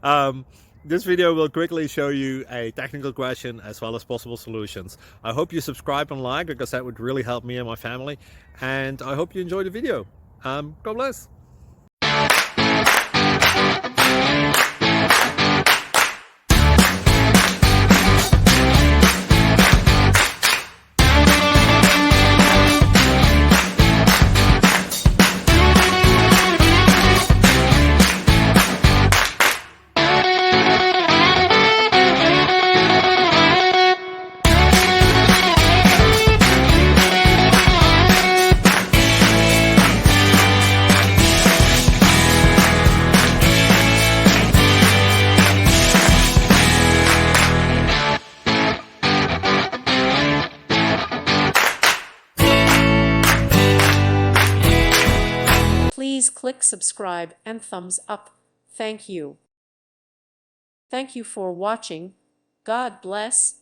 um, this video will quickly show you a technical question as well as possible solutions. I hope you subscribe and like, because that would really help me and my family. And I hope you enjoy the video. God bless. Please click subscribe and thumbs up. Thank you. Thank you for watching. God bless.